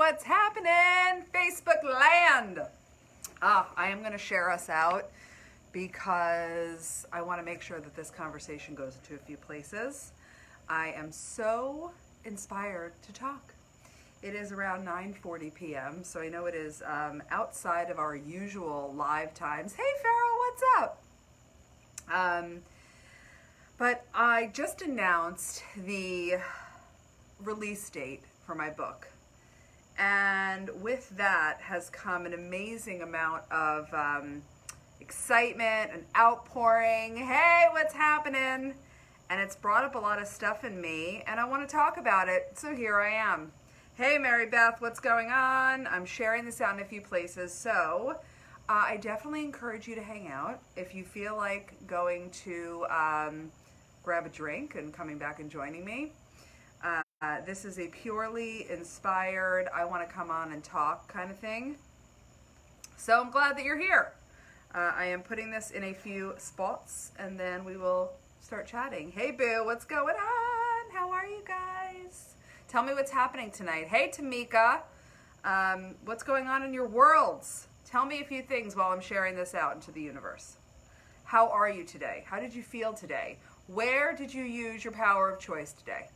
what's happening, Facebook land? I am going to share us out because I want to make sure that this conversation goes into a few places. I am so inspired to talk. It is around 9:40 p.m., so I know it is outside of our usual live times. Hey, Farrell, what's up? But I just announced the release date for my book. And with that has come an amazing amount of excitement and outpouring. Hey, what's happening? And it's brought up a lot of stuff in me, and I want to talk about it, so here I am. Hey, Mary Beth, what's going on? I'm sharing this out in a few places, so I definitely encourage you to hang out. If you feel like going to grab a drink and coming back and joining me. This is a purely inspired, I want to come on and talk kind of thing. So I'm glad that you're here. I am putting this in a few spots and then we will start chatting. Hey Boo, what's going on? How are you guys? Tell me what's happening tonight. Hey Tamika, what's going on in your worlds? Tell me a few things while I'm sharing this out into the universe. How are you today? How did you feel today? Where did you use your power of choice today?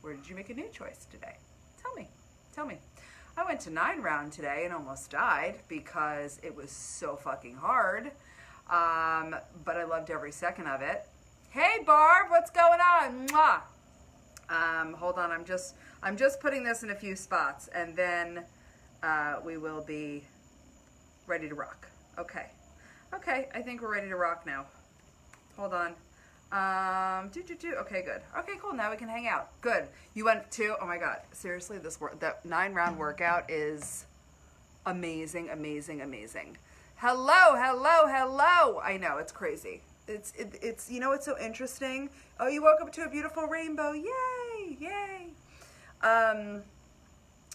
Where did you make a new choice today? Tell me. I went to 9 round today and almost died because it was so fucking hard. But I loved every second of it. Hey Barb, what's going on? Mwah. Hold on, I'm just putting this in a few spots and then we will be ready to rock. Okay, I think we're ready to rock now. Hold on. Okay, good. Okay, cool. Now we can hang out. Good. You went to, oh my God, seriously, that 9 round workout is amazing. Hello. I know, it's crazy. It's, you know what's so interesting? Oh, you woke up to a beautiful rainbow. Yay.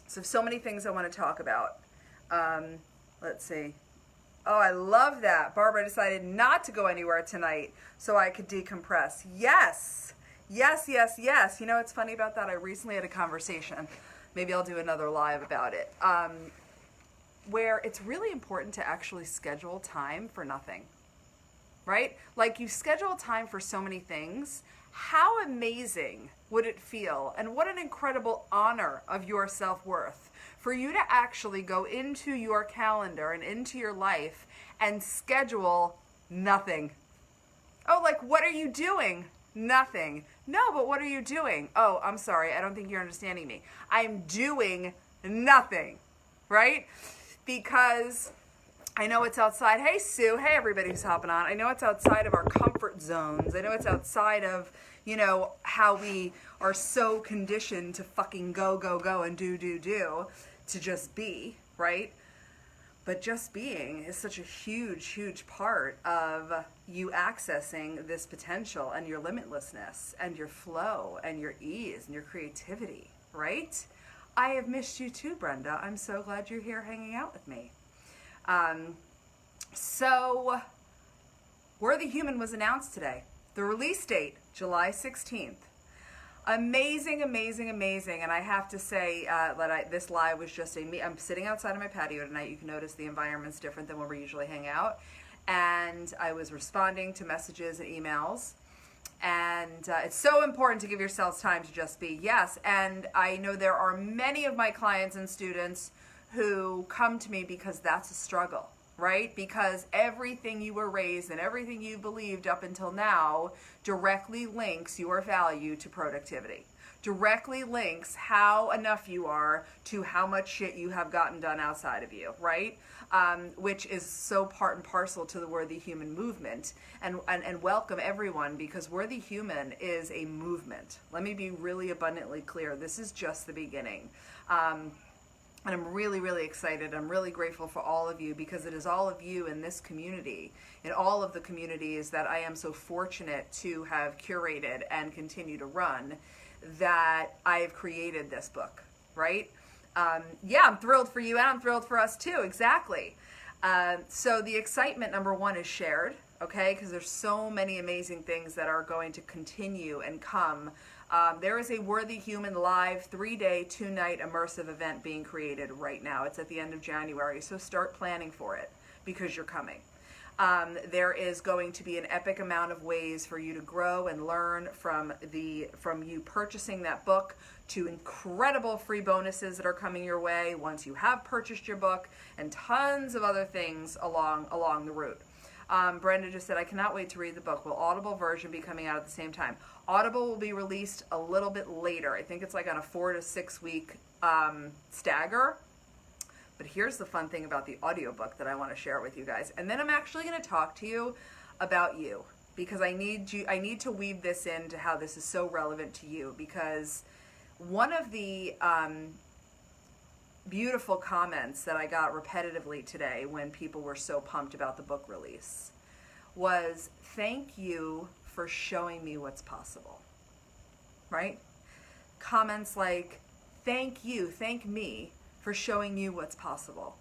So many things I want to talk about. Let's see. Oh, I love that. Barbara decided not to go anywhere tonight so I could decompress. Yes. You know what's funny about that? I recently had a conversation. Maybe I'll do another live about it. Where it's really important to actually schedule time for nothing. Right? Like you schedule time for so many things. How amazing would it feel? And what an incredible honor of your self-worth for you to actually go into your calendar and into your life and schedule nothing. Oh, like what are you doing? Nothing. No, but what are you doing? Oh, I'm sorry. I don't think you're understanding me. I'm doing nothing, right? Because I know it's outside. Hey, Sue. Hey, everybody who's hopping on. I know it's outside of our comfort zones. I know it's outside of, you know, how we are so conditioned to fucking go and do to just be, right? But just being is such a huge part of you accessing this potential and your limitlessness and your flow and your ease and your creativity, right? I have missed you too, Brenda. I'm so glad you're here hanging out with me. So Worthy Human was announced today. The release date, July 16th. Amazing. And I have to say that this live was just I'm sitting outside of my patio tonight. You can notice the environment's different than where we usually hang out. And I was responding to messages and emails. And it's so important to give yourselves time to just be. Yes, and I know there are many of my clients and students who come to me because that's a struggle, right? Because everything you were raised and everything you believed up until now directly links your value to productivity. Directly links how enough you are to how much shit you have gotten done outside of you, right? Which is so part and parcel to the Worthy Human movement. And welcome everyone, because Worthy Human is a movement. Let me be really abundantly clear. This is just the beginning. And I'm really excited. I'm really grateful for all of you, because it is all of you in this community, in all of the communities that I am so fortunate to have curated and continue to run, that I have created this book, right? Yeah, I'm thrilled for you and I'm thrilled for us too, exactly. So the excitement, number one, is shared, okay? Because there's so many amazing things that are going to continue and come There is a Worthy Human live 3-day, 2-night immersive event being created right now. It's at the end of January, so start planning for it because you're coming. There is going to be an epic amount of ways for you to grow and learn from you purchasing that book to incredible free bonuses that are coming your way once you have purchased your book, and tons of other things along the route. Brenda just said, I cannot wait to read the book. Will Audible version be coming out at the same time? Audible will be released a little bit later. I think it's like on a 4 to 6 week stagger. But here's the fun thing about the audiobook that I want to share with you guys. And then I'm actually going to talk to you about you, because I need to weave this into how this is so relevant to you, because one of the beautiful comments that I got repetitively today when people were so pumped about the book release was, thank you for showing me what's possible, right? Comments like, thank me for showing you what's possible.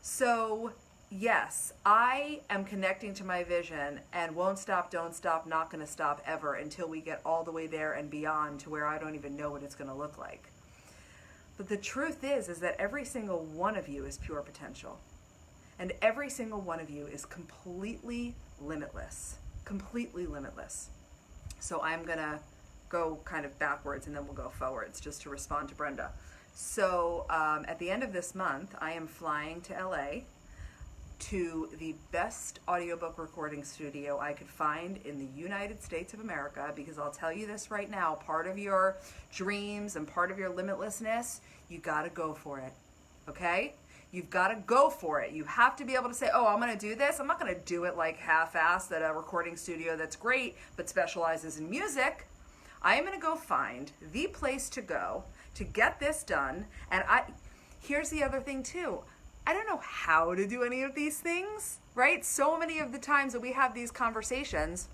So yes, I am connecting to my vision and won't stop, don't stop, not gonna stop ever until we get all the way there and beyond to where I don't even know what it's gonna look like. But the truth is that every single one of you is pure potential. And every single one of you is completely limitless. Completely limitless. So I'm gonna go kind of backwards and then we'll go forwards just to respond to Brenda. So at the end of this month, I am flying to LA to the best audiobook recording studio I could find in the United States of America, because I'll tell you this right now, part of your dreams and part of your limitlessness, you gotta go for it, okay? You've gotta go for it. You have to be able to say, oh, I'm gonna do this. I'm not gonna do it like half-assed at a recording studio that's great but specializes in music. I am gonna go find the place to go to get this done. And here's the other thing too. I don't know how to do any of these things, right? So many of the times that we have these conversations,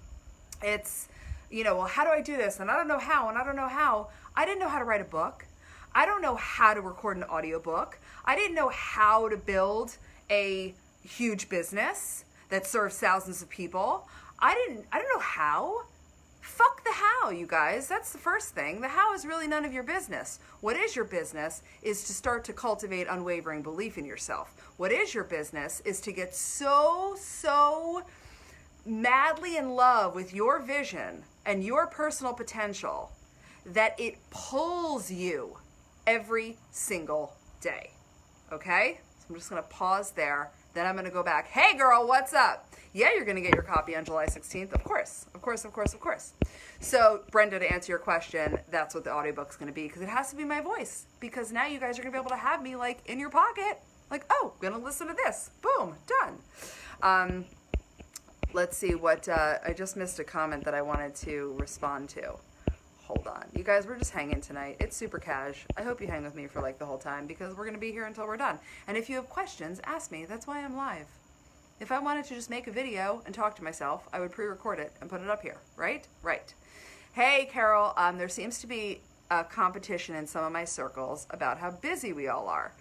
it's, well, how do I do this? And I don't know how, and I don't know how. I didn't know how to write a book. I don't know how to record an audiobook. I didn't know how to build a huge business that serves thousands of people. I don't know how. Fuck the how, you guys. That's the first thing. The how is really none of your business. What is your business is to start to cultivate unwavering belief in yourself. What is your business is to get so madly in love with your vision and your personal potential that it pulls you every single day. Okay? So I'm just going to pause there. Then I'm going to go back. Hey girl, what's up? Yeah, you're going to get your copy on July 16th. Of course. So Brenda, to answer your question, that's what the audiobook's going to be, because it has to be my voice. Because now you guys are going to be able to have me like in your pocket. Like, oh, I'm going to listen to this. Boom, done. Let's see what, I just missed a comment that I wanted to respond to. Hold on. You guys, we're just hanging tonight. It's super cash. I hope you hang with me for like the whole time, because we're going to be here until we're done. And if you have questions, ask me. That's why I'm live. If I wanted to just make a video and talk to myself, I would pre-record it and put it up here, right? Right. Hey, Carol, there seems to be a competition in some of my circles about how busy we all are.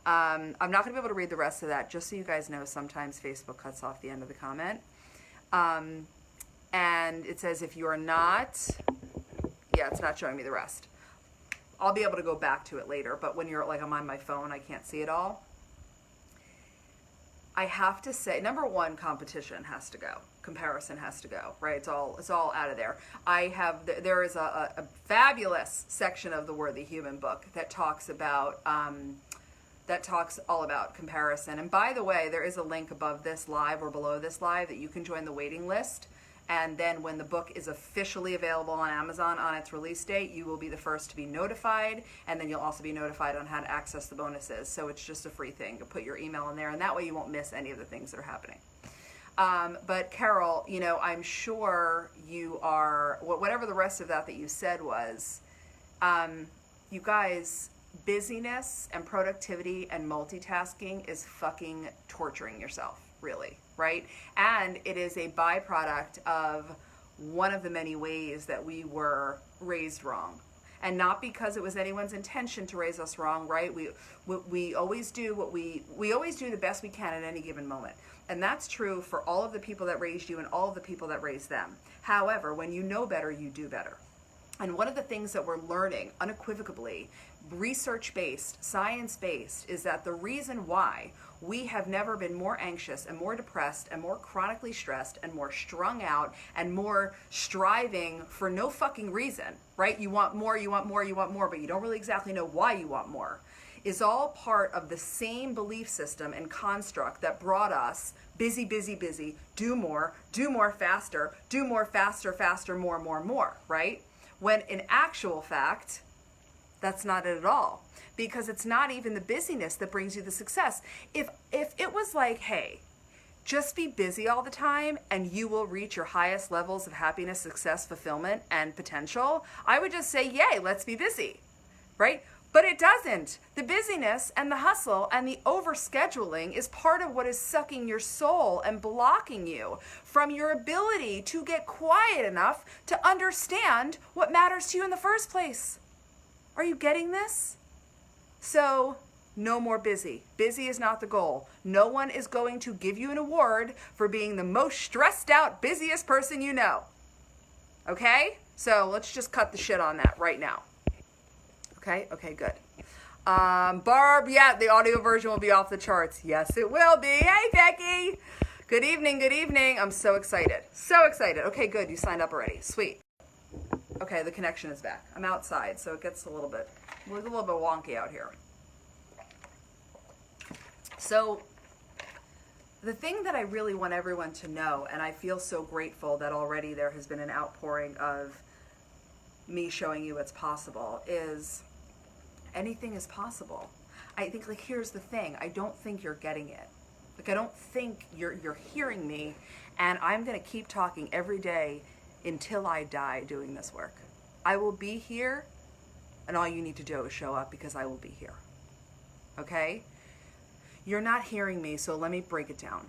I'm not going to be able to read the rest of that, just so you guys know, sometimes Facebook cuts off the end of the comment. And it says, if you are not... Yeah, it's not showing me the rest. I'll be able to go back to it later, but when you're like, I'm on my phone, I can't see it all. I have to say, number one, competition has to go. Comparison has to go, right? It's all out of there. There is a fabulous section of the Worthy Human book that talks about, all about comparison. And by the way, there is a link above this live or below this live that you can join the waiting list. And then when the book is officially available on Amazon on its release date, you will be the first to be notified. And then you'll also be notified on how to access the bonuses. So it's just a free thing to put your email in there. And that way you won't miss any of the things that are happening. But Carol, I'm sure you are, whatever the rest of that you said was, you guys, busyness and productivity and multitasking is fucking torturing yourself, really. Right? And it is a byproduct of one of the many ways that we were raised wrong. And not because it was anyone's intention to raise us wrong, right? We always do we always do the best we can at any given moment. And that's true for all of the people that raised you and all of the people that raised them. However, when you know better, you do better. And one of the things that we're learning unequivocally, research-based, science-based, is that the reason why we have never been more anxious and more depressed and more chronically stressed and more strung out and more striving for no fucking reason, right? You want more, you want more, you want more, but you don't really exactly know why you want more, is all part of the same belief system and construct that brought us busy, busy, busy, do more, faster, do more, faster, faster, more, more, more, right? When in actual fact, that's not it at all. Because it's not even the busyness that brings you the success. If it was like, hey, just be busy all the time and you will reach your highest levels of happiness, success, fulfillment, and potential, I would just say, yay, let's be busy, right? But it doesn't. The busyness and the hustle and the overscheduling is part of what is sucking your soul and blocking you from your ability to get quiet enough to understand what matters to you in the first place. Are you getting this? So, no more busy. Busy is not the goal. No one is going to give you an award for being the most stressed out, busiest person you know. Okay? So, let's just cut the shit on that right now. Okay, good. Barb, yeah, the audio version will be off the charts. Yes, it will be. Hey, Becky. Good evening. I'm so excited. Okay, good. You signed up already. Sweet. Okay, the connection is back. I'm outside, so it gets a little bit wonky out here. So, the thing that I really want everyone to know, and I feel so grateful that already there has been an outpouring of me showing you what's possible, is anything is possible. I think, like, here's the thing. I don't think you're getting it. Like, I don't think you're hearing me, and I'm going to keep talking every day until I die doing this work. I will be here, and all you need to do is show up because I will be here. Okay? You're not hearing me, so let me break it down.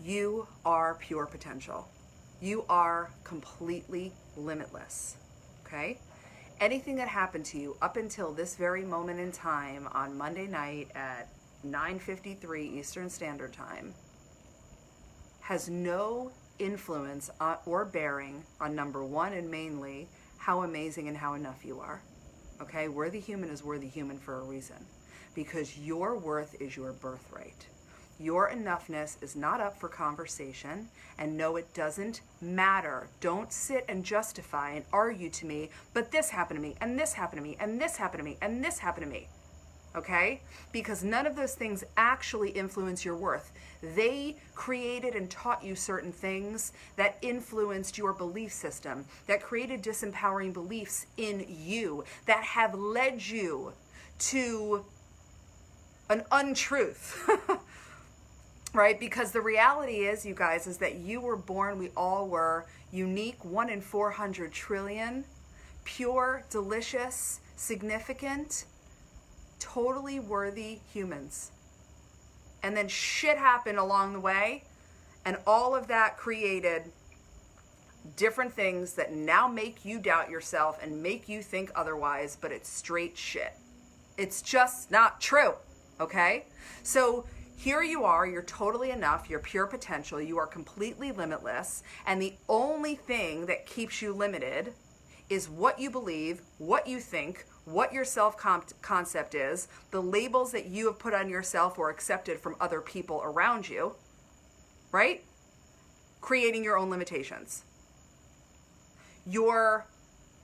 You are pure potential. You are completely limitless. Okay? Anything that happened to you up until this very moment in time on Monday night at 9:53 Eastern Standard Time has no influence or bearing on, number one, and mainly, how amazing and how enough you are. Okay? Worthy human is worthy human for a reason. Because your worth is your birthright. Your enoughness is not up for conversation, and no, it doesn't matter. Don't sit and justify and argue to me, but this happened to me, and this happened to me, and this happened to me, and this happened to me. Okay? Because none of those things actually influence your worth. They created and taught you certain things that influenced your belief system, that created disempowering beliefs in you, that have led you to an untruth. Right? Because the reality is, you guys, is that you were born, we all were, unique, 1 in 400 trillion, pure, delicious, significant, totally worthy humans. And then shit happened along the way, and all of that created different things that now make you doubt yourself and make you think otherwise, but it's straight shit. It's just not true. Okay? So here you are, you're totally enough, you're pure potential, you are completely limitless, and the only thing that keeps you limited is what you believe, what you think, what your self-concept is, the labels that you have put on yourself or accepted from other people around you, right? Creating your own limitations. Your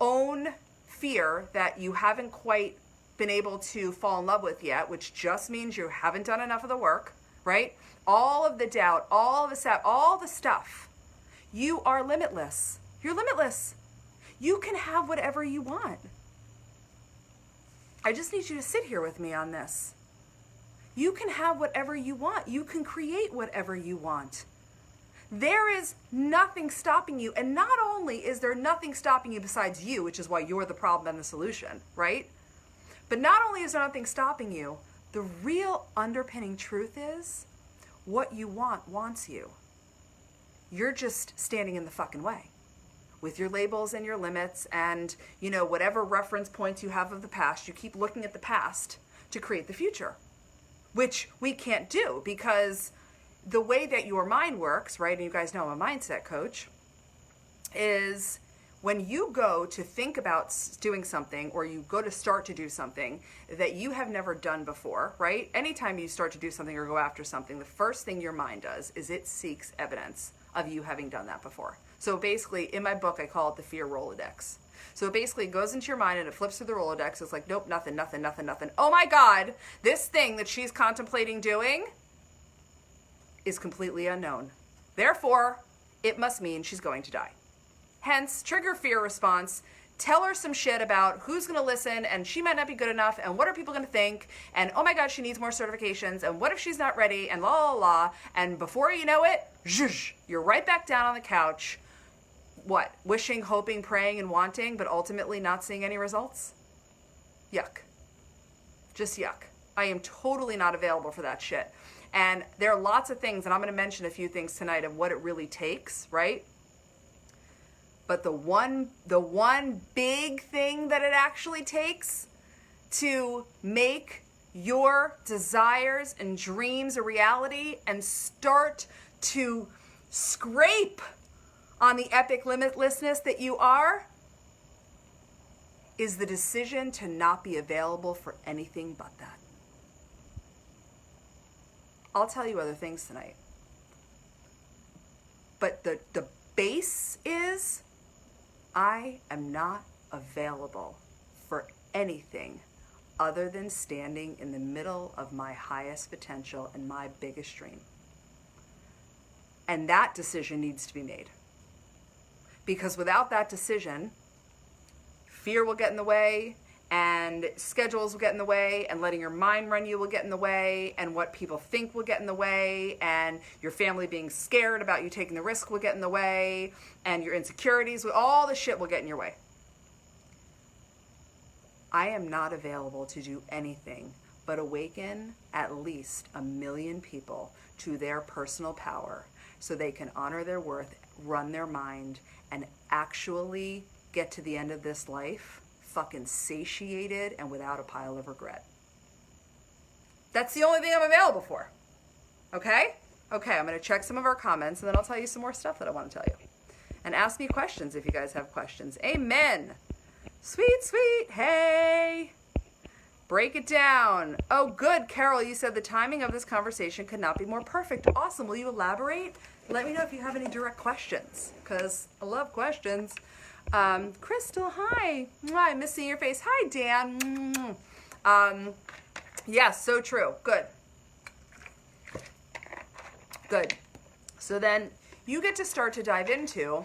own fear that you haven't quite been able to fall in love with yet, which just means you haven't done enough of the work, right? All of the doubt, all the stuff. You are limitless. You're limitless. You can have whatever you want. I just need you to sit here with me on this. You can have whatever you want. You can create whatever you want. There is nothing stopping you. And not only is there nothing stopping you besides you, which is why you're the problem and the solution, right? But not only is there nothing stopping you, the real underpinning truth is what you want wants you. You're just standing in the fucking way with your labels and your limits and, you know, whatever reference points you have of the past. You keep looking at the past to create the future, which we can't do because the way that your mind works, right, and you guys know I'm a mindset coach, is when you go to think about doing something, or you go to start to do something that you have never done before, right? Anytime you start to do something or go after something, the first thing your mind does is it seeks evidence of you having done that before. So basically, in my book, I call it the fear Rolodex. So it basically goes into your mind and it flips through the Rolodex. It's like, nope, nothing, nothing, nothing, nothing. Oh my God, this thing that she's contemplating doing is completely unknown. Therefore, it must mean she's going to die. Hence, trigger fear response. Tell her some shit about who's going to listen, and she might not be good enough, and what are people going to think, and oh my God, she needs more certifications, and what if she's not ready, and la la la, and before you know it, zhuzh, you're right back down on the couch. What? Wishing, hoping, praying, and wanting, but ultimately not seeing any results? Yuck. Just yuck. I am totally not available for that shit. And there are lots of things, and I'm going to mention a few things tonight of what it really takes, right? But the one big thing that it actually takes to make your desires and dreams a reality and start to scrape on the epic limitlessness that you are is the decision to not be available for anything but that. I'll tell you other things tonight. But the base is I am not available for anything other than standing in the middle of my highest potential and my biggest dream. And that decision needs to be made. Because without that decision, fear will get in the way, and schedules will get in the way, and letting your mind run you will get in the way, and what people think will get in the way, and your family being scared about you taking the risk will get in the way, and your insecurities, all the shit will get in your way. I am not available to do anything but awaken at least 1 million people to their personal power so they can honor their worth, run their mind, and actually get to the end of this life fucking satiated and without a pile of regret. That's the only thing I'm available for. Okay? Okay, I'm going to check some of our comments, and then I'll tell you some more stuff that I want to tell you. And ask me questions if you guys have questions. Amen. Sweet, sweet. Hey. Break it down. Oh, good. Carol, you said the timing of this conversation could not be more perfect. Awesome. Will you elaborate? Let me know if you have any direct questions, because I love questions. Crystal, hi. I miss seeing your face. Hi, Dan. Yes, so true. Good. Good. So then you get to start to dive into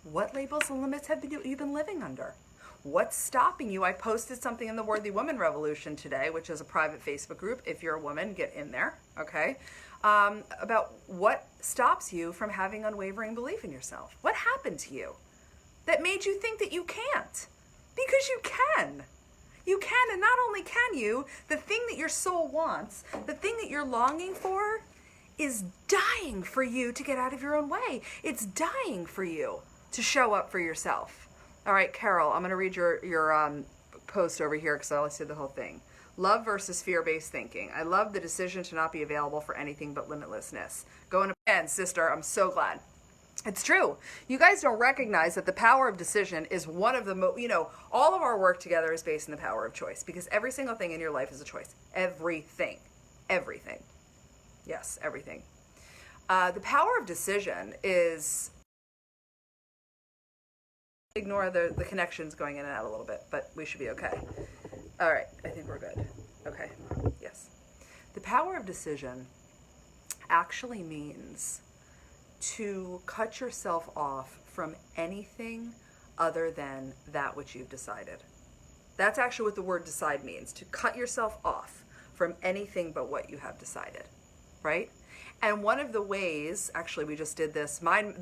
what labels and limits have you been living under? What's stopping you? I posted something in the Worthy Woman Revolution today, which is a private Facebook group. If you're a woman, get in there, okay? About what stops you from having unwavering belief in yourself. What happened to you that made you think that you can't? Because you can. You can, and not only can you, the thing that your soul wants, the thing that you're longing for, is dying for you to get out of your own way. It's dying for you to show up for yourself. All right, Carol, I'm going to read your post over here because I only said the whole thing. Love versus fear-based thinking. I love the decision to not be available for anything but limitlessness. Going again, sister, I'm so glad. It's true. You guys don't recognize that the power of decision is one of the all of our work together is based on the power of choice, because every single thing in your life is a choice. Everything. Everything. Yes, everything. The power of decision is... Ignore the connections going in and out a little bit, but we should be okay. All right, I think we're good. Okay, yes. The power of decision actually means to cut yourself off from anything other than that which you've decided. That's actually what the word decide means, to cut yourself off from anything but what you have decided, right? And one of the ways, actually we just did this, Mind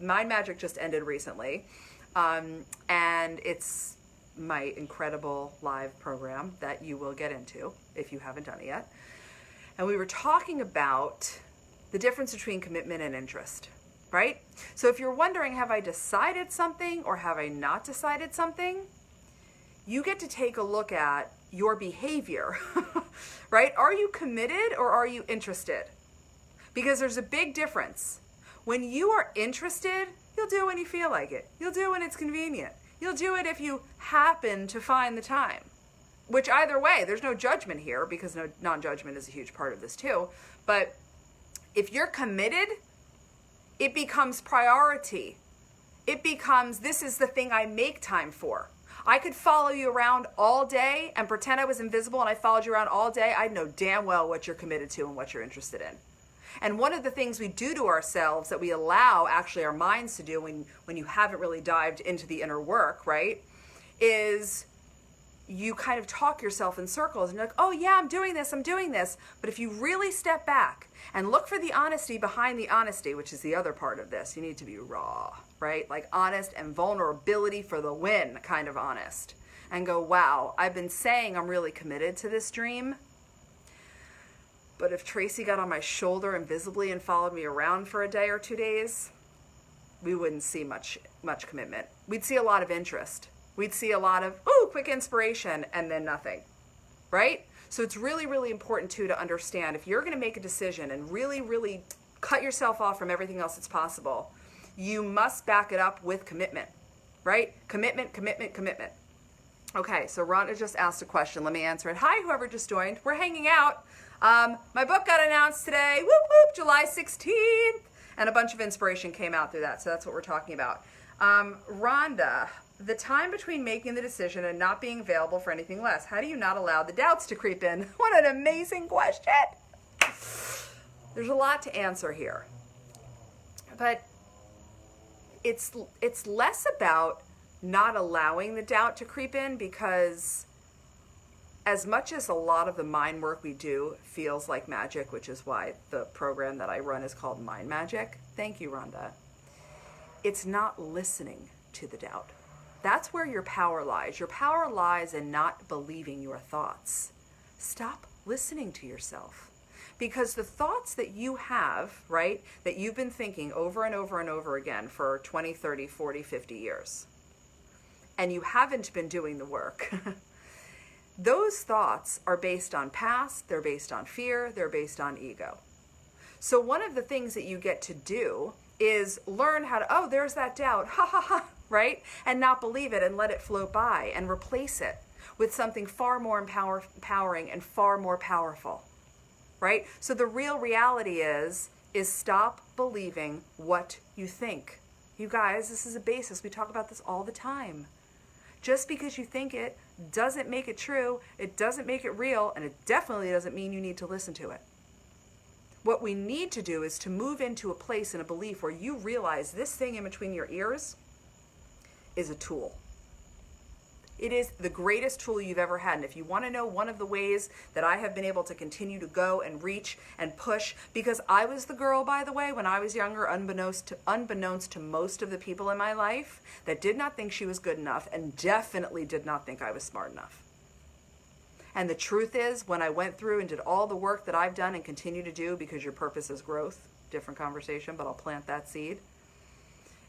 Magic just ended recently, and it's my incredible live program that you will get into if you haven't done it yet. And we were talking about the difference between commitment and interest, right? So if you're wondering, have I decided something or have I not decided something? You get to take a look at your behavior, right? Are you committed or are you interested? Because there's a big difference. When you are interested, You'll do it when you feel like it. You'll do it when it's convenient. You'll do it if you happen to find the time. Which either way, there's no judgment here, because non-judgment is a huge part of this too. But if you're committed, it becomes priority. It becomes, this is the thing I make time for. I could follow you around all day and pretend I was invisible and I followed you around all day. I'd know damn well what you're committed to and what you're interested in. And one of the things we do to ourselves that we allow actually our minds to do when you haven't really dived into the inner work, right, is you kind of talk yourself in circles and you're like, oh yeah, I'm doing this. But if you really step back and look for the honesty behind the honesty, which is the other part of this, you need to be raw, right? Like honest and vulnerability for the win kind of honest. And go, wow, I've been saying I'm really committed to this dream. But if Tracy got on my shoulder invisibly and followed me around for a day or 2 days, we wouldn't see much commitment. We'd see a lot of interest. We'd see a lot of, ooh, quick inspiration, and then nothing, right? So it's really, really important too to understand if you're going to make a decision and really, really cut yourself off from everything else that's possible, you must back it up with commitment, right? Commitment. Okay, so Rhonda just asked a question. Let me answer it. Hi, whoever just joined. We're hanging out. My book got announced today, whoop, whoop, July 16th, and a bunch of inspiration came out through that, so that's what we're talking about. Rhonda, the time between making the decision and not being available for anything less, how do you not allow the doubts to creep in? What an amazing question. There's a lot to answer here, but it's less about not allowing the doubt to creep in, because as much as a lot of the mind work we do feels like magic, which is why the program that I run is called Mind Magic. Thank you, Rhonda. It's not listening to the doubt. That's where your power lies. Your power lies in not believing your thoughts. Stop listening to yourself. Because the thoughts that you have, right, that you've been thinking over and over and over again for 20, 30, 40, 50 years, and you haven't been doing the work, those thoughts are based on past, they're based on fear, they're based on ego. So one of the things that you get to do is learn how to, oh, there's that doubt, ha ha ha, right? And not believe it and let it float by and replace it with something far more empowering and far more powerful, right? So the real reality is stop believing what you think. You guys, this is a basis. We talk about this all the time. Just because you think it doesn't make it true, it doesn't make it real, and it definitely doesn't mean you need to listen to it. What we need to do is to move into a place and a belief where you realize this thing in between your ears is a tool. It is the greatest tool you've ever had. And if you want to know one of the ways that I have been able to continue to go and reach and push, because I was the girl, by the way, when I was younger, unbeknownst to most of the people in my life, that did not think she was good enough and definitely did not think I was smart enough. And the truth is, when I went through and did all the work that I've done and continue to do, because your purpose is growth, different conversation, but I'll plant that seed,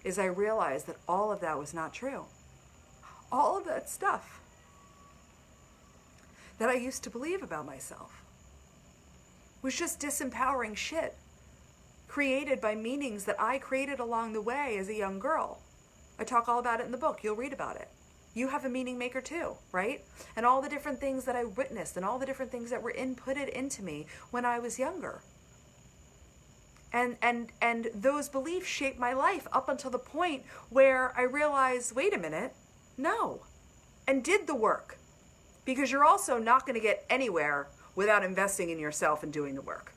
is I realized that all of that was not true. All of that stuff that I used to believe about myself was just disempowering shit created by meanings that I created along the way as a young girl. I talk all about it in the book. You'll read about it. You have a meaning maker too, right? And all the different things that I witnessed and all the different things that were inputted into me when I was younger. And those beliefs shaped my life up until the point where I realized, wait a minute, no, and did the work. Because you're also not going to get anywhere without investing in yourself and doing the work,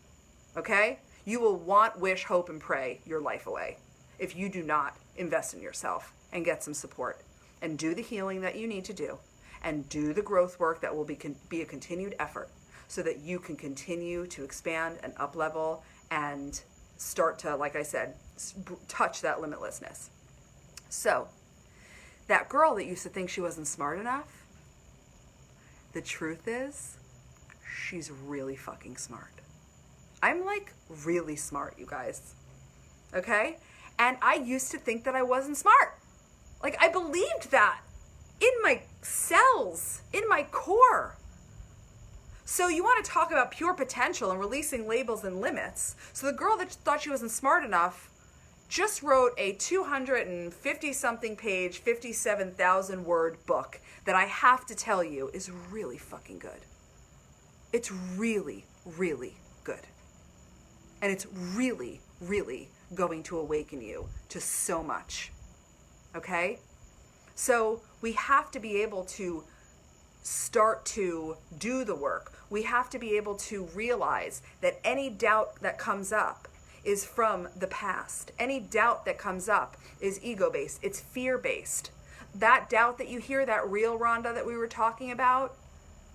okay? You will want, wish, hope, and pray your life away if you do not invest in yourself and get some support and do the healing that you need to do and do the growth work that will be a continued effort so that you can continue to expand and up-level and start to, like I said, touch that limitlessness. So, that girl that used to think she wasn't smart enough, the truth is, she's really fucking smart. I'm like really smart, you guys. Okay? And I used to think that I wasn't smart. Like, I believed that in my cells, in my core. So you want to talk about pure potential and releasing labels and limits. So the girl that thought she wasn't smart enough just wrote a 250 something page, 57,000 word book that I have to tell you is really fucking good. It's really, really good. And it's really, really going to awaken you to so much. Okay? So we have to be able to start to do the work. We have to be able to realize that any doubt that comes up is from the past. Any doubt that comes up is ego-based. It's fear-based. That doubt that you hear, that real Rhonda that we were talking about,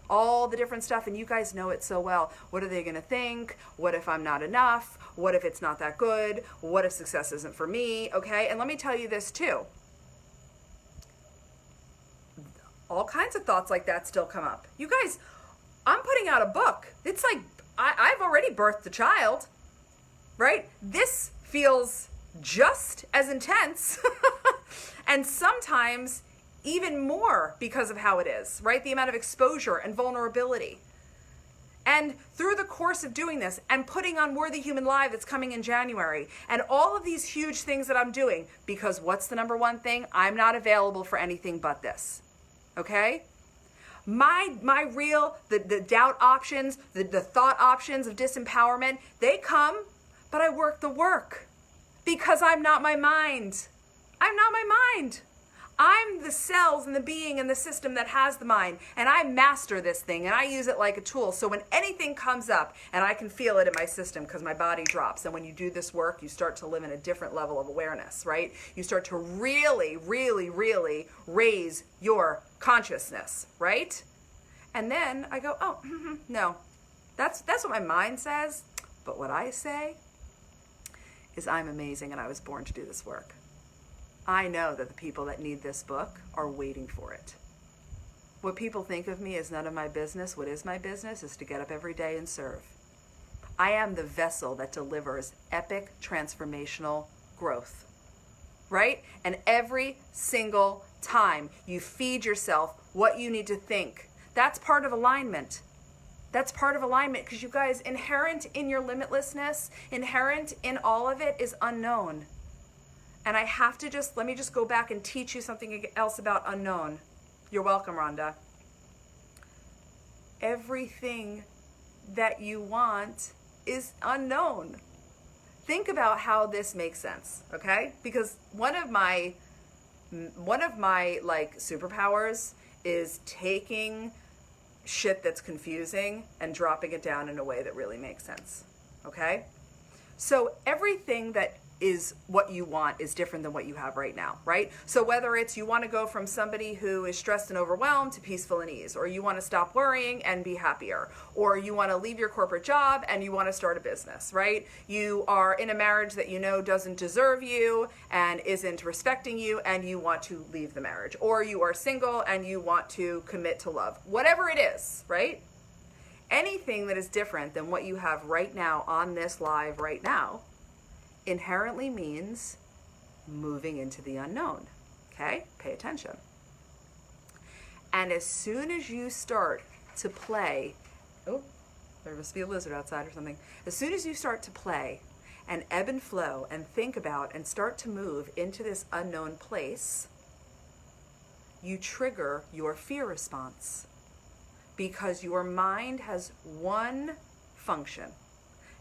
all the different stuff, and you guys know it so well. What are they going to think? What if I'm not enough? What if it's not that good? What if success isn't for me? Okay, and let me tell you this too. All kinds of thoughts like that still come up. You guys, I'm putting out a book. It's like I've already birthed a child, right? This feels just as intense and sometimes even more because of how it is, right? The amount of exposure and vulnerability. And through the course of doing this and putting on Worthy Human Live that's coming in January and all of these huge things that I'm doing, because what's the number one thing? I'm not available for anything but this. Okay? My real, the doubt options, the thought options of disempowerment, they come, but I work the work because I'm not my mind. I'm not my mind. I'm the cells and the being and the system that has the mind, and I master this thing and I use it like a tool. So when anything comes up and I can feel it in my system because my body drops, and when you do this work, you start to live in a different level of awareness, right? You start to really, really, really raise your consciousness, right? And then I go, oh, no, that's what my mind says. But what I say is I'm amazing and I was born to do this work. I know that the people that need this book are waiting for it. What people think of me is none of my business. What is my business is to get up every day and serve. I am the vessel that delivers epic transformational growth, right? And every single time you feed yourself what you need to think, that's part of alignment. That's part of alignment because you guys, inherent in your limitlessness, inherent in all of it is unknown. And I have to let me just go back and teach you something else about unknown. You're welcome, Rhonda. Everything that you want is unknown. Think about how this makes sense, okay? Because one of my like superpowers is taking shit that's confusing and dropping it down in a way that really makes sense, okay? So everything that is what you want is different than what you have right now, right? So whether it's you want to go from somebody who is stressed and overwhelmed to peaceful and ease, or you want to stop worrying and be happier, or you want to leave your corporate job and you want to start a business, right? You are in a marriage that you know doesn't deserve you and isn't respecting you and you want to leave the marriage, or you are single and you want to commit to love, whatever it is, right? Anything that is different than what you have right now on this live right now inherently means moving into the unknown, okay? Pay attention. And as soon as you start to play, oh, there must be a lizard outside or something. As soon as you start to play and ebb and flow and think about and start to move into this unknown place, you trigger your fear response because your mind has one function.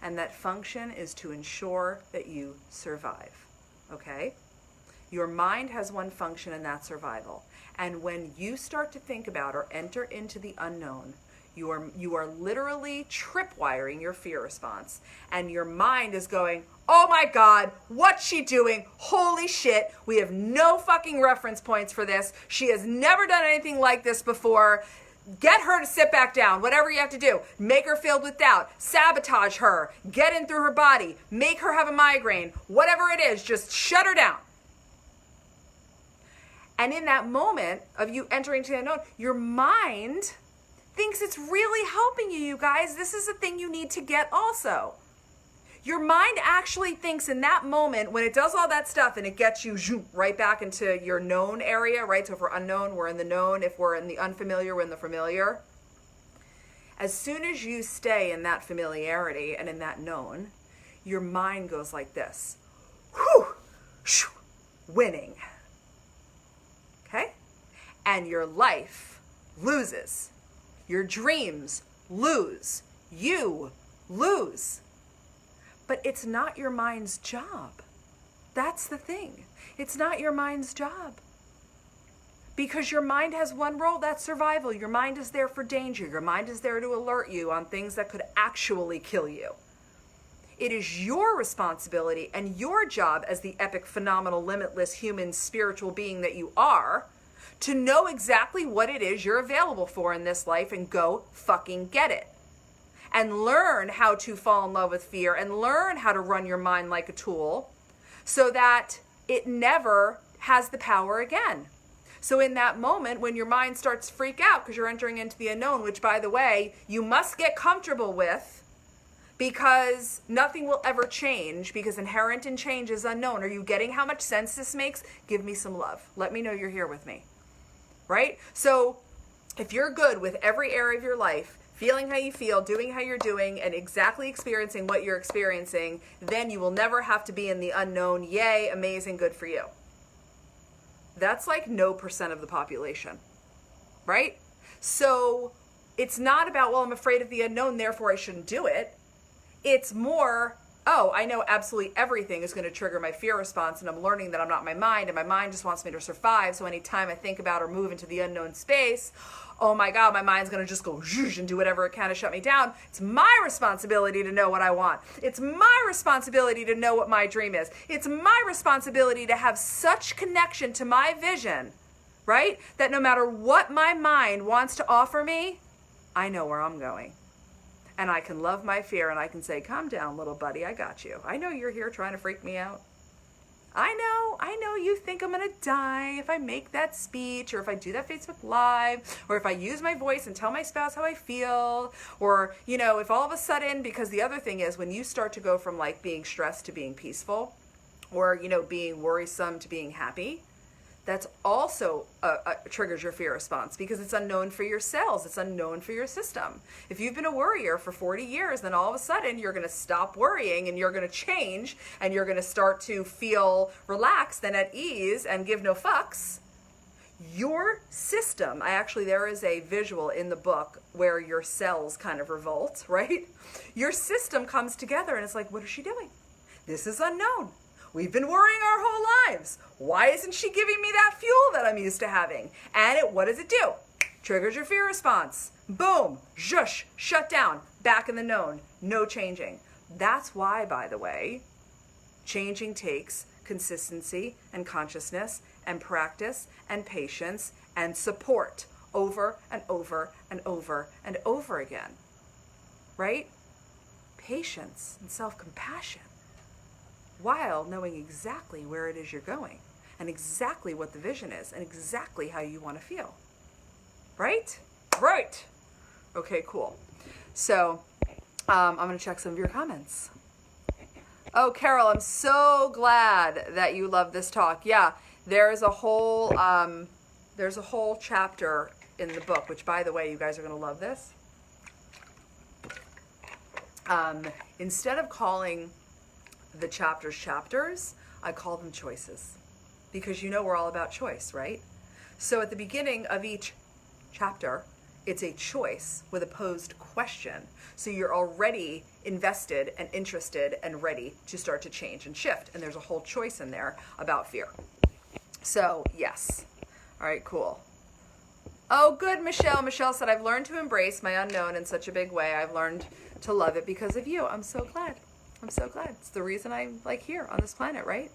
And that function is to ensure that you survive, okay? Your mind has one function, and that's survival. And when you start to think about or enter into the unknown, you are literally tripwiring your fear response. And your mind is going, oh my God, what's she doing? Holy shit, we have no fucking reference points for this. She has never done anything like this before. Get her to sit back down, whatever you have to do. Make her filled with doubt. Sabotage her. Get in through her body. Make her have a migraine. Whatever it is, just shut her down. And in that moment of you entering to the unknown, your mind thinks it's really helping you, you guys. This is a thing you need to get also. Your mind actually thinks in that moment when it does all that stuff and it gets you right back into your known area, right? So if we're unknown, we're in the known. If we're in the unfamiliar, we're in the familiar. As soon as you stay in that familiarity and in that known, your mind goes like this. Whew, winning. Okay? And your life loses. Your dreams lose. You lose. But it's not your mind's job. That's the thing. It's not your mind's job. Because your mind has one role, that's survival. Your mind is there for danger. Your mind is there to alert you on things that could actually kill you. It is your responsibility and your job as the epic, phenomenal, limitless, human, spiritual being that you are to know exactly what it is you're available for in this life and go fucking get it. And learn how to fall in love with fear and learn how to run your mind like a tool so that it never has the power again. So in that moment when your mind starts to freak out because you're entering into the unknown, which by the way, you must get comfortable with because nothing will ever change because inherent in change is unknown. Are you getting how much sense this makes? Give me some love. Let me know you're here with me. Right? So if you're good with every area of your life, feeling how you feel, doing how you're doing, and exactly experiencing what you're experiencing, then you will never have to be in the unknown. Yay, amazing, good for you. That's like no % of the population, right? So it's not about, well, I'm afraid of the unknown, therefore I shouldn't do it. It's more, oh, I know absolutely everything is going to trigger my fear response, and I'm learning that I'm not my mind, and my mind just wants me to survive. So anytime I think about or move into the unknown space, oh my God, my mind's going to just go zhoosh and do whatever it can to shut me down. It's my responsibility to know what I want. It's my responsibility to know what my dream is. It's my responsibility to have such connection to my vision, right? That no matter what my mind wants to offer me, I know where I'm going. And I can love my fear and I can say, calm down, little buddy, I got you. I know you're here trying to freak me out. I know you think I'm going to die if I make that speech or if I do that Facebook Live or if I use my voice and tell my spouse how I feel or, you know, if all of a sudden, because the other thing is when you start to go from like being stressed to being peaceful or, you know, being worrisome to being happy, that's also triggers your fear response because it's unknown for your cells. It's unknown for your system. If you've been a worrier for 40 years, then all of a sudden you're going to stop worrying and you're going to change and you're going to start to feel relaxed and at ease and give no fucks. Your system, there is a visual in the book where your cells kind of revolt, right? Your system comes together and it's like, what is she doing? This is unknown. We've been worrying our whole lives. Why isn't she giving me that fuel that I'm used to having? And what does it do? Triggers your fear response. Boom, zhush, shut down, back in the known, no changing. That's why, by the way, changing takes consistency and consciousness and practice and patience and support over and over and over and over again, right? Patience and self-compassion, while knowing exactly where it is you're going and exactly what the vision is and exactly how you want to feel. Right? Right. Okay, cool. So I'm going to check some of your comments. Oh, Carol, I'm so glad that you love this talk. Yeah, there's a whole chapter in the book, which, by the way, you guys are going to love this. Instead of calling the chapters, I call them choices. Because you know we're all about choice, right? So at the beginning of each chapter, it's a choice with a posed question. So you're already invested and interested and ready to start to change and shift. And there's a whole choice in there about fear. So, yes. All right, cool. Oh, good, Michelle. Michelle said, I've learned to embrace my unknown in such a big way. I've learned to love it because of you. I'm so glad. I'm so glad. It's the reason I'm like here on this planet, right?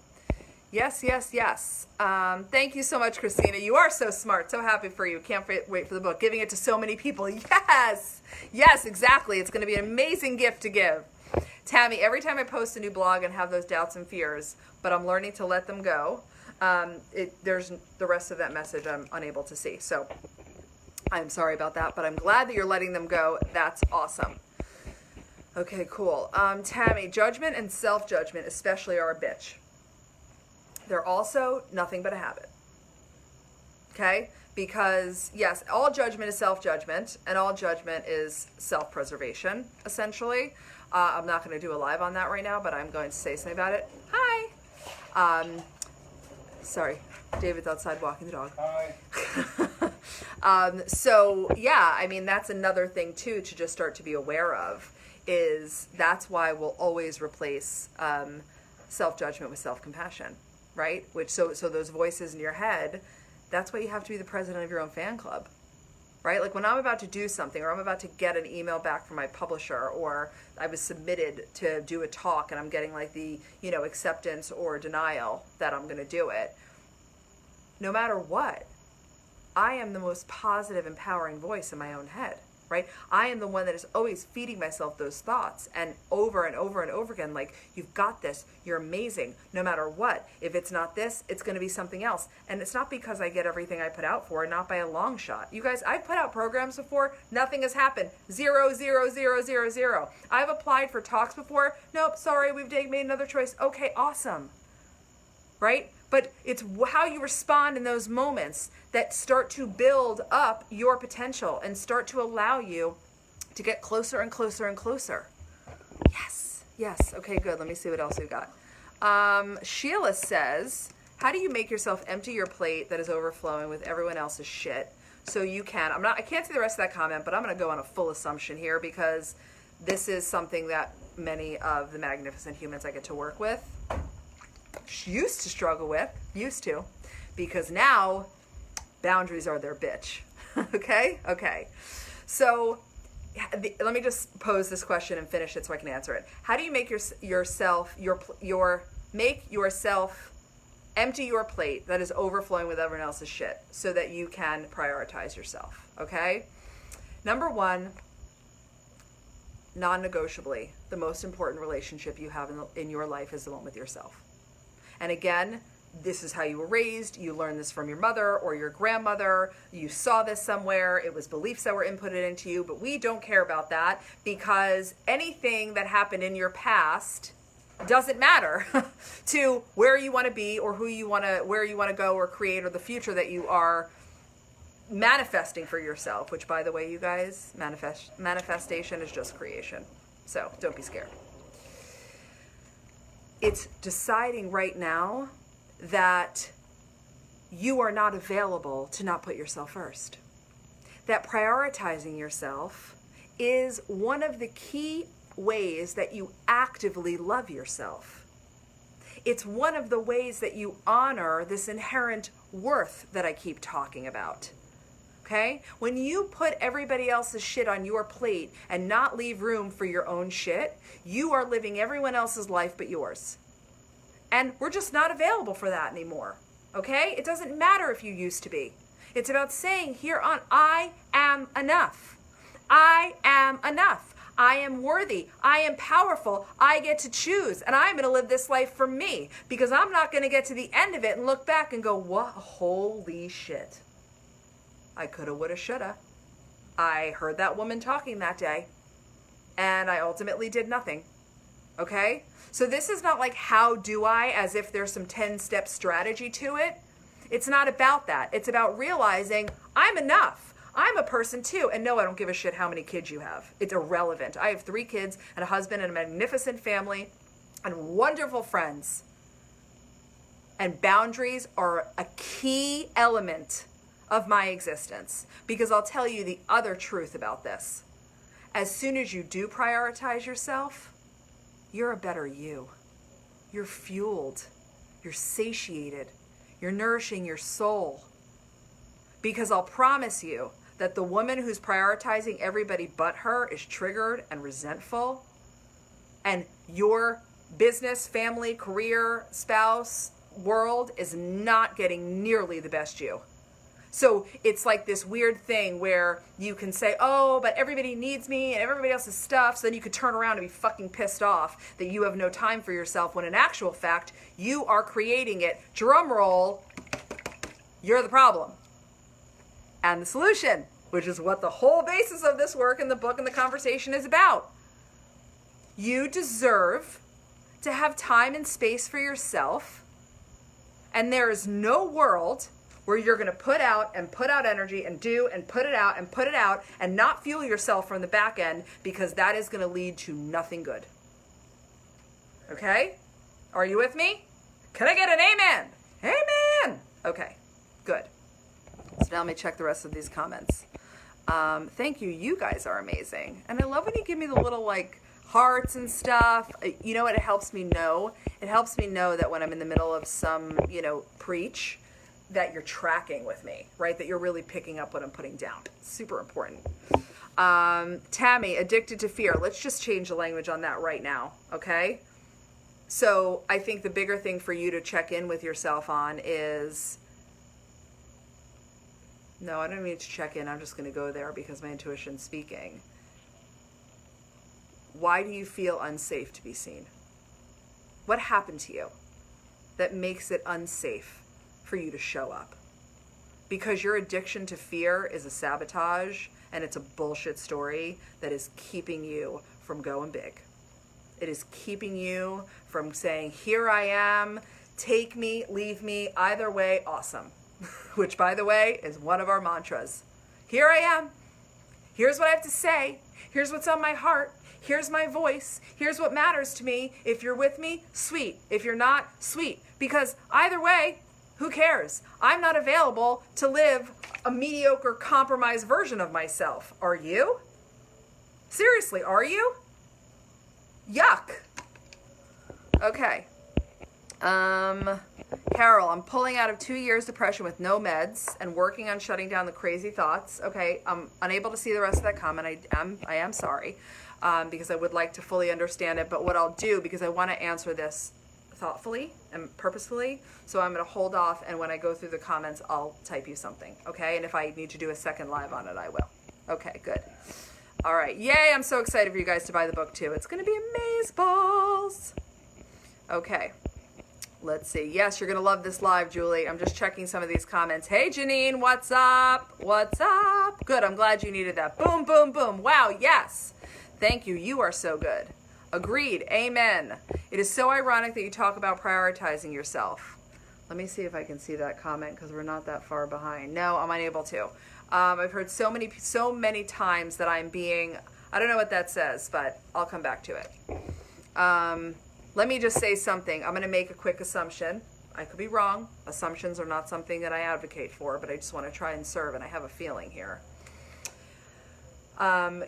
Yes, yes, yes. Thank you so much, Christina. You are so smart. So happy for you. Can't wait for the book. Giving it to so many people. Yes. Yes, exactly. It's going to be an amazing gift to give. Tammy, every time I post a new blog and have those doubts and fears, but I'm learning to let them go, there's the rest of that message I'm unable to see. So I'm sorry about that, but I'm glad that you're letting them go. That's awesome. Okay, cool. Tammy, judgment and self-judgment especially are a bitch. They're also nothing but a habit. Okay? Because, yes, all judgment is self-judgment, and all judgment is self-preservation, essentially. I'm not going to do a live on that right now, but I'm going to say something about it. Hi! Sorry, David's outside walking the dog. Hi. So yeah, I mean, that's another thing too to just start to be aware of, is that's why we'll always replace self-judgment with self-compassion, right? Which, so those voices in your head, that's why you have to be the president of your own fan club, right? Like when I'm about to do something, or I'm about to get an email back from my publisher, or I was submitted to do a talk and I'm getting like the, acceptance or denial that I'm going to do it. No matter what, I am the most positive, empowering voice in my own head, right? I am the one that is always feeding myself those thoughts, and over and over and over again, like, you've got this, you're amazing, no matter what. If it's not this, it's going to be something else. And it's not because I get everything I put out for, not by a long shot. You guys, I've put out programs before, nothing has happened. 0, 0, 0, 0, 0. I've applied for talks before. Nope, sorry, we've made another choice. Okay, awesome. Right? But it's how you respond in those moments that start to build up your potential and start to allow you to get closer and closer and closer. Yes. Okay, good. Let me see what else we've got. Sheila says, how do you make yourself empty your plate that is overflowing with everyone else's shit so you can... I can't see the rest of that comment, but I'm going to go on a full assumption here, because this is something that many of the magnificent humans I get to work with used to struggle with, because now boundaries are their bitch. Okay. So let me just pose this question and finish it so I can answer it. How do you make yourself empty your plate that is overflowing with everyone else's shit so that you can prioritize yourself? Okay. Number one, non-negotiably, the most important relationship you have in your life is the one with yourself. And again, this is how you were raised. You learned this from your mother or your grandmother. You saw this somewhere. It was beliefs that were inputted into you, but we don't care about that, because anything that happened in your past doesn't matter to where you want to be, or where you want to go or create, or the future that you are manifesting for yourself, which, by the way, you guys, manifestation is just creation. So don't be scared. It's deciding right now that you are not available to not put yourself first. That prioritizing yourself is one of the key ways that you actively love yourself. It's one of the ways that you honor this inherent worth that I keep talking about. Okay? When you put everybody else's shit on your plate and not leave room for your own shit, you are living everyone else's life but yours. And we're just not available for that anymore. Okay? It doesn't matter if you used to be. It's about saying here on, I am enough. I am enough. I am worthy. I am powerful. I get to choose. And I'm going to live this life for me, because I'm not going to get to the end of it and look back and go, what? Holy shit. I coulda, woulda, shoulda. I heard that woman talking that day, and I ultimately did nothing. Okay? So this is not like, how do I, as if there's some 10-step strategy to it. It's not about that. It's about realizing I'm enough. I'm a person too. And no, I don't give a shit how many kids you have. It's irrelevant. I have 3 kids and a husband and a magnificent family and wonderful friends. And boundaries are a key element of my existence, because I'll tell you the other truth about this. As soon as you do prioritize yourself, you're a better you. You're fueled. You're satiated. You're nourishing your soul. Because I'll promise you that the woman who's prioritizing everybody but her is triggered and resentful, and your business, family, career, spouse, world is not getting nearly the best you. So it's like this weird thing where you can say, oh, but everybody needs me and everybody else's stuff. So then you could turn around and be fucking pissed off that you have no time for yourself, when in actual fact, you are creating it. Drum roll, you're the problem. And the solution, which is what the whole basis of this work and the book and the conversation is about. You deserve to have time and space for yourself. And there is no world where you're going to put out energy and do and put it out and not fuel yourself from the back end, because that is going to lead to nothing good. Okay? Are you with me? Can I get an amen? Amen. Okay, good. So now let me check the rest of these comments. Thank you. You guys are amazing. And I love when you give me the little like hearts and stuff. You know what it helps me know? It helps me know that when I'm in the middle of some, preach, that you're tracking with me, right? That you're really picking up what I'm putting down. Super important. Tammy, addicted to fear. Let's just change the language on that right now, okay? So I think the bigger thing for you to check in with yourself on is, no, I don't need to check in. I'm just going to go there because my intuition's speaking. Why do you feel unsafe to be seen? What happened to you that makes it unsafe for you to show up? Because your addiction to fear is a sabotage and it's a bullshit story that is keeping you from going big. It is keeping you from saying, here I am, take me, leave me, either way, awesome. Which, by the way, is one of our mantras. Here I am. Here's what I have to say. Here's what's on my heart. Here's my voice. Here's what matters to me. If you're with me, sweet. If you're not, sweet. Because either way, who cares? I'm not available to live a mediocre, compromised version of myself. Are you? Seriously, are you? Yuck. Okay. Carol, I'm pulling out of 2 years depression with no meds and working on shutting down the crazy thoughts. Okay, I'm unable to see the rest of that comment. I am sorry, because I would like to fully understand it. But what I'll do, because I want to answer this thoughtfully and purposefully, so I'm going to hold off, and when I go through the comments, I'll type you something, okay? And if I need to do a second live on it, I will. Okay, good. All right, yay, I'm so excited for you guys to buy the book too. It's going to be amazeballs. Okay. Let's see. Yes, you're going to love this live, Julie. I'm just checking some of these comments. Hey, Janine, what's up? What's up? Good. I'm glad you needed that. Boom, boom, boom. Wow, yes. Thank you. You are so good. Agreed. Amen. It is so ironic that you talk about prioritizing yourself. Let me see if I can see that comment because we're not that far behind. No, I'm unable to. I've heard so many times that I'm being, I don't know what that says, but I'll come back to it. Let me just say something. I'm going to make a quick assumption. I could be wrong. Assumptions are not something that I advocate for, but I just want to try and serve, and I have a feeling here.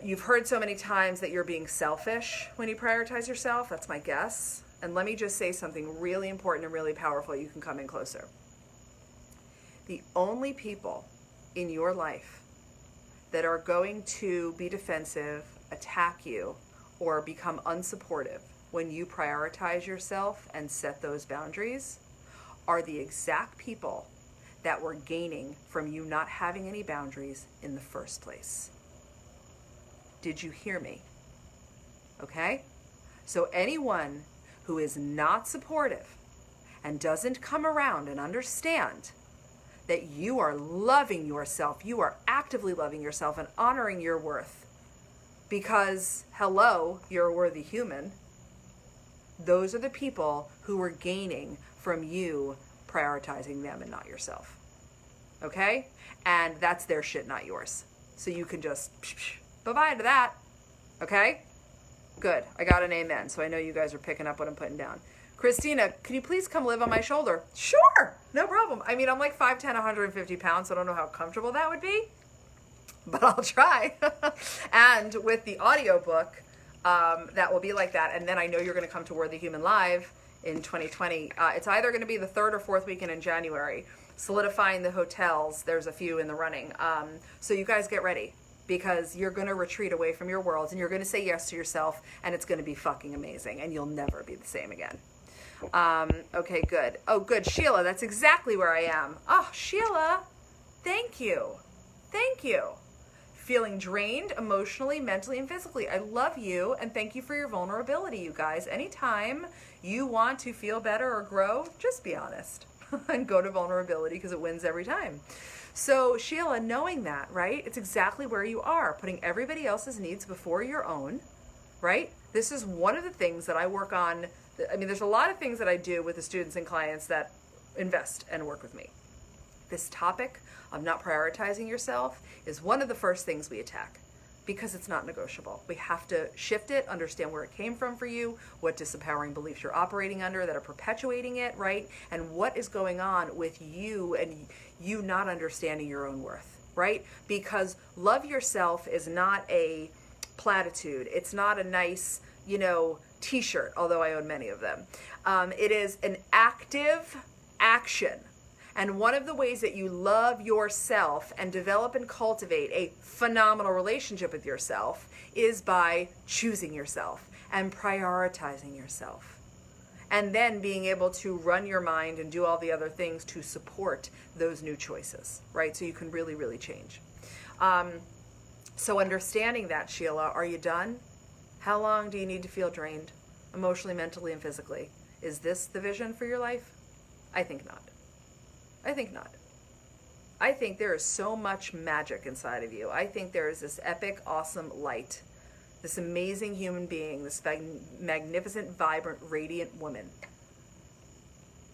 You've heard so many times that you're being selfish when you prioritize yourself. That's my guess. And let me just say something really important and really powerful. You can come in closer. The only people in your life that are going to be defensive, attack you, or become unsupportive when you prioritize yourself and set those boundaries are the exact people that were gaining from you not having any boundaries in the first place. Did you hear me? Okay? So anyone who is not supportive and doesn't come around and understand that you are loving yourself, you are actively loving yourself and honoring your worth because, hello, you're a worthy human. Those are the people who are gaining from you prioritizing them and not yourself. Okay? And that's their shit, not yours. So you can just bye-bye to that. Okay? Good. I got an amen. So I know you guys are picking up what I'm putting down. Christina, can you please come live on my shoulder? Sure. No problem. I mean, I'm like 5'10", 150 pounds, so I don't know how comfortable that would be. But I'll try. And with the audiobook, that will be like that. And then I know you're going to come to Worthy Human Live in 2020. It's either going to be the 3rd or 4th weekend in January. Solidifying the hotels. There's a few in the running. So you guys get ready because you're going to retreat away from your worlds and you're going to say yes to yourself and it's going to be fucking amazing and you'll never be the same again. Okay, good. Oh, good. Sheila, that's exactly where I am. Oh, Sheila, thank you. Thank you. Feeling drained emotionally, mentally, and physically. I love you and thank you for your vulnerability, you guys. Anytime you want to feel better or grow, just be honest and go to vulnerability because it wins every time. So Sheila, knowing that, right? It's exactly where you are, putting everybody else's needs before your own, right? This is one of the things that I work on. I mean, there's a lot of things that I do with the students and clients that invest and work with me. This topic of not prioritizing yourself is one of the first things we attack because it's not negotiable. We have to shift it, understand where it came from for you, what disempowering beliefs you're operating under that are perpetuating it, right? And what is going on with you and you not understanding your own worth, right? Because love yourself is not a platitude. It's not a nice, t-shirt, although I own many of them. It is an active action. And one of the ways that you love yourself and develop and cultivate a phenomenal relationship with yourself is by choosing yourself and prioritizing yourself. And then being able to run your mind and do all the other things to support those new choices, right? So you can really, really change. So understanding that, Sheila, are you done? How long do you need to feel drained, emotionally, mentally, and physically? Is this the vision for your life? I think not. I think not. I think there is so much magic inside of you. I think there is this epic, awesome light, this amazing human being, this magnificent, vibrant, radiant woman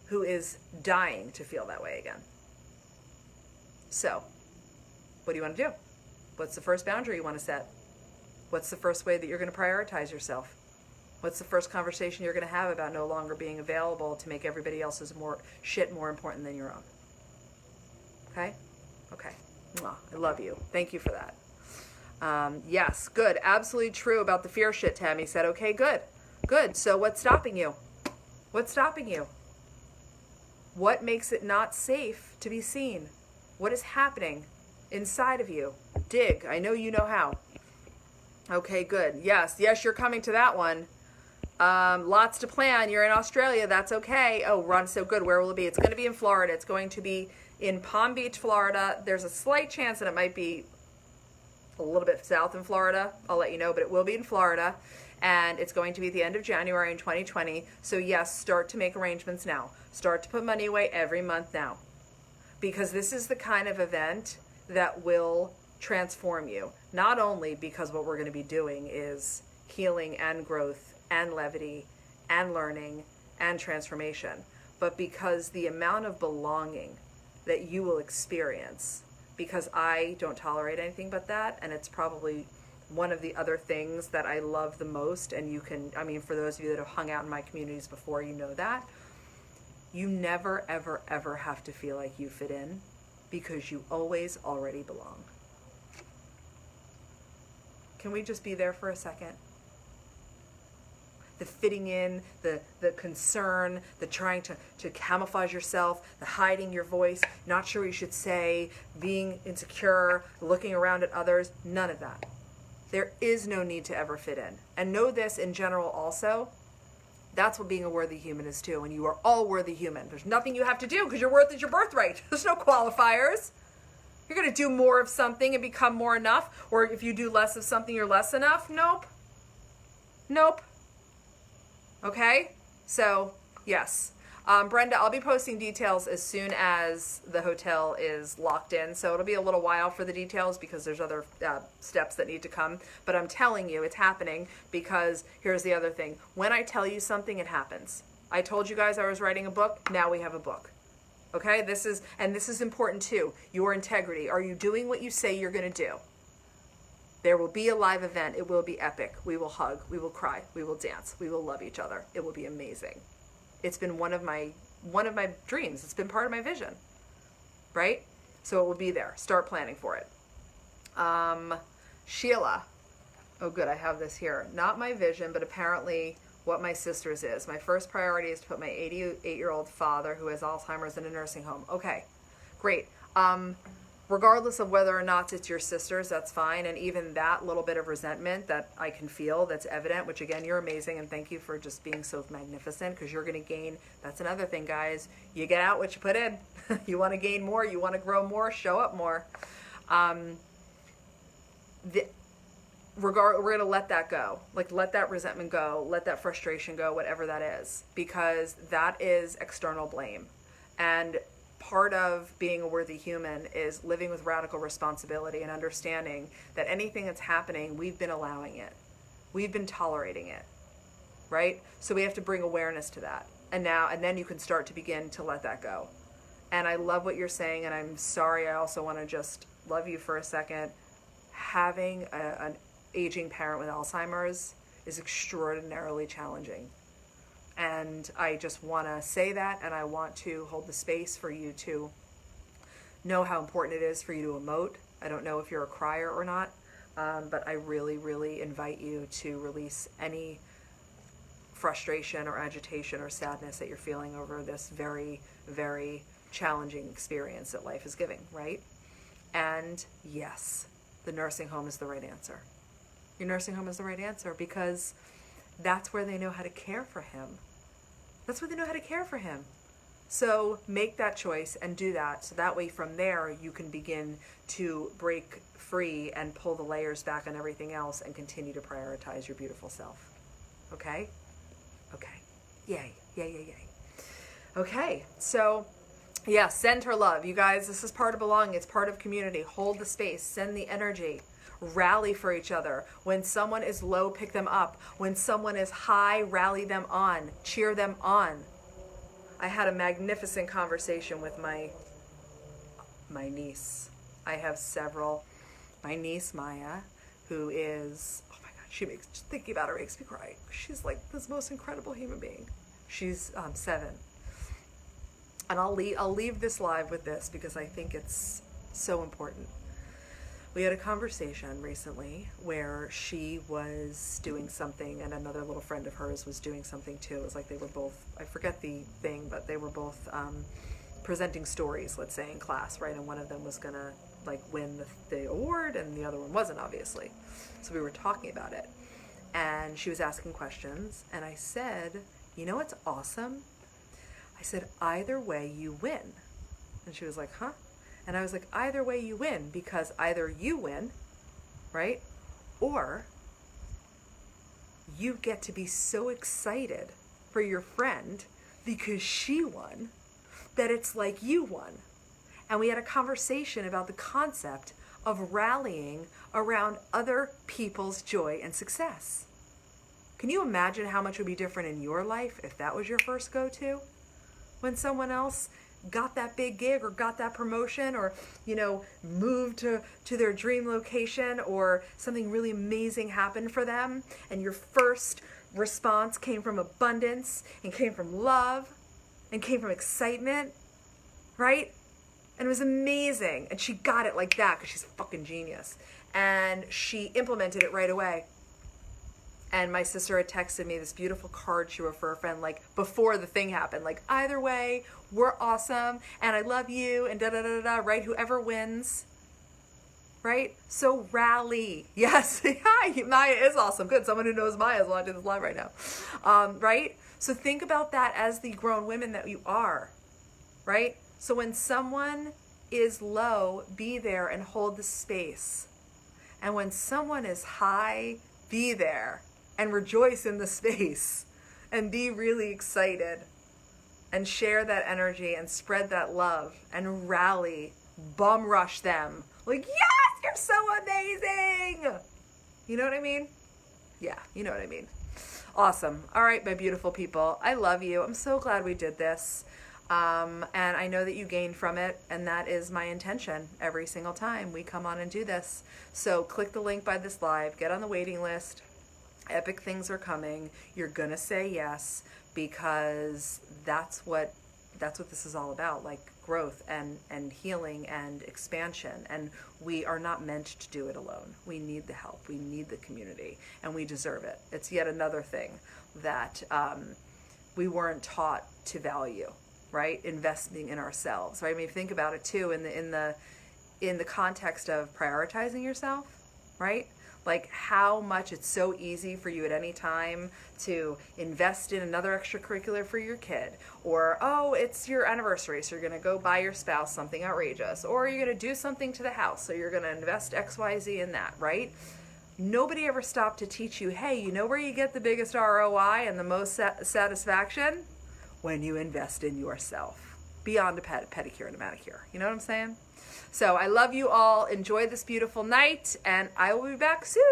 who is dying to feel that way again. So, what do you want to do? What's the first boundary you want to set? What's the first way that you're going to prioritize yourself? What's the first conversation you're going to have about no longer being available to make everybody else's shit more important than your own? Okay? Okay. Mwah. I love you. Thank you for that. Yes, good. Absolutely true about the fear shit, Tammy said. Okay, good. Good. So what's stopping you? What's stopping you? What makes it not safe to be seen? What is happening inside of you? Dig. I know you know how. Okay, good. Yes, you're coming to that one. Lots to plan. You're in Australia. That's okay. Oh, Ron, so good. Where will it be? It's going to be in Florida. It's going to be in Palm Beach, Florida. There's a slight chance that it might be a little bit south in Florida. I'll let you know, but it will be in Florida. And it's going to be at the end of January in 2020. So yes, start to make arrangements now. Start to put money away every month now. Because this is the kind of event that will transform you. Not only because what we're going to be doing is healing and growth and levity and learning and transformation, but because the amount of belonging that you will experience, because I don't tolerate anything but that, and it's probably one of the other things that I love the most, and you can, for those of you that have hung out in my communities before, you know that. You never, ever, ever have to feel like you fit in, because you always already belong. Can we just be there for a second? The fitting in, the concern, the trying to camouflage yourself, the hiding your voice, not sure what you should say, being insecure, looking around at others, none of that. There is no need to ever fit in. And know this in general also, that's what being a worthy human is too. And you are all worthy human. There's nothing you have to do because your worth is your birthright. There's no qualifiers. You're going to do more of something and become more enough. Or if you do less of something, you're less enough. Nope. Nope. Okay? So, yes. Brenda, I'll be posting details as soon as the hotel is locked in. So it'll be a little while for the details because there's other steps that need to come. But I'm telling you, it's happening because here's the other thing. When I tell you something, it happens. I told you guys I was writing a book. Now we have a book. Okay? This is important too. Your integrity. Are you doing what you say you're going to do? There will be a live event. It will be epic. We will hug. We will cry. We will dance. We will love each other. It will be amazing. It's been one of my dreams. It's been part of my vision, right? So it will be there. Start planning for it. Sheila. Oh, good. I have this here. Not my vision, but apparently what my sister's is. My first priority is to put my 88-year-old father who has Alzheimer's in a nursing home. Okay, great. Regardless of whether or not it's your sister's, that's fine. And even that little bit of resentment that I can feel, that's evident, which again, you're amazing. And thank you for just being so magnificent because you're going to gain. That's another thing, guys. You get out what you put in. You want to gain more. You want to grow more. Show up more. We're going to let that go. Like, let that resentment go. Let that frustration go, whatever that is. Because that is external blame. And part of being a worthy human is living with radical responsibility and understanding that anything that's happening, we've been allowing it. We've been tolerating it, right? So we have to bring awareness to that. And then you can start to begin to let that go. And I love what you're saying, and I'm sorry, I also want to just love you for a second. Having aging parent with Alzheimer's is extraordinarily challenging. And I just want to say that, and I want to hold the space for you to know how important it is for you to emote. I don't know if you're a crier or not, but I really, really invite you to release any frustration or agitation or sadness that you're feeling over this very, very challenging experience that life is giving, right? And yes, the nursing home is the right answer. Your nursing home is the right answer because that's where they know how to care for him. That's where they know how to care for him. So make that choice and do that. So that way from there, you can begin to break free and pull the layers back on everything else and continue to prioritize your beautiful self. Okay? Okay. Yay. Yay, yay, yay. Okay. So yeah, send her love. You guys, this is part of belonging. It's part of community. Hold the space. Send the energy. Rally for each other. When someone is low, pick them up. When someone is high, rally them on. Cheer them on. I had a magnificent conversation with my niece. I have several. My niece, Maya, who is, oh my God, thinking about her makes me cry. She's like this most incredible human being. She's 7. And I'll leave this live with this because I think it's so important. We had a conversation recently where she was doing something and another little friend of hers was doing something too. It was like they were both, I forget the thing, but they were both presenting stories, let's say, in class, right? And one of them was gonna like win the award and the other one wasn't, obviously. So we were talking about it and she was asking questions and I said, you know what's awesome? I said, either way you win. And she was like, huh? And I was like, either way you win, because either you win, right? Or you get to be so excited for your friend because she won that it's like you won. And we had a conversation about the concept of rallying around other people's joy and success. Can you imagine how much would be different in your life if that was your first go-to? When someone else got that big gig or got that promotion or, you know, moved to their dream location or something really amazing happened for them and your first response came from abundance and came from love and came from excitement, right? And it was amazing. And she got it like that because she's a fucking genius. And she implemented it right away. And my sister had texted me this beautiful card she wrote for a friend, like, before the thing happened. Like, either way, we're awesome, and I love you, and da-da-da-da-da, right? Whoever wins, right? So rally. Yes, hi, Maya is awesome. Good, someone who knows Maya is watching this live right now. Right? So think about that as the grown women that you are, right? So when someone is low, be there and hold the space. And when someone is high, be there and rejoice in the space and be really excited and share that energy and spread that love and rally, bum rush them. Like, yes, you're so amazing. You know what I mean? Yeah, you know what I mean. Awesome. All right, my beautiful people. I love you. I'm so glad we did this. And I know that you gained from it, and that is my intention every single time we come on and do this. So click the link by this live, get on the waiting list. Epic things are coming. You're gonna say yes because that's what this is all about, like growth and healing and expansion. And we are not meant to do it alone. We need the help. We need the community, and we deserve it. It's yet another thing that we weren't taught to value. Right? Investing in ourselves, right? I mean, think about it too in the context of prioritizing yourself, right? Like how much it's so easy for you at any time to invest in another extracurricular for your kid, or oh, it's your anniversary, so you're gonna go buy your spouse something outrageous, or you're gonna do something to the house, so you're gonna invest XYZ in that, right? Nobody ever stopped to teach you, hey, you know where you get the biggest ROI and the most satisfaction? When you invest in yourself, beyond a pedicure and a manicure. You know what I'm saying? So I love you all. Enjoy this beautiful night, and I will be back soon.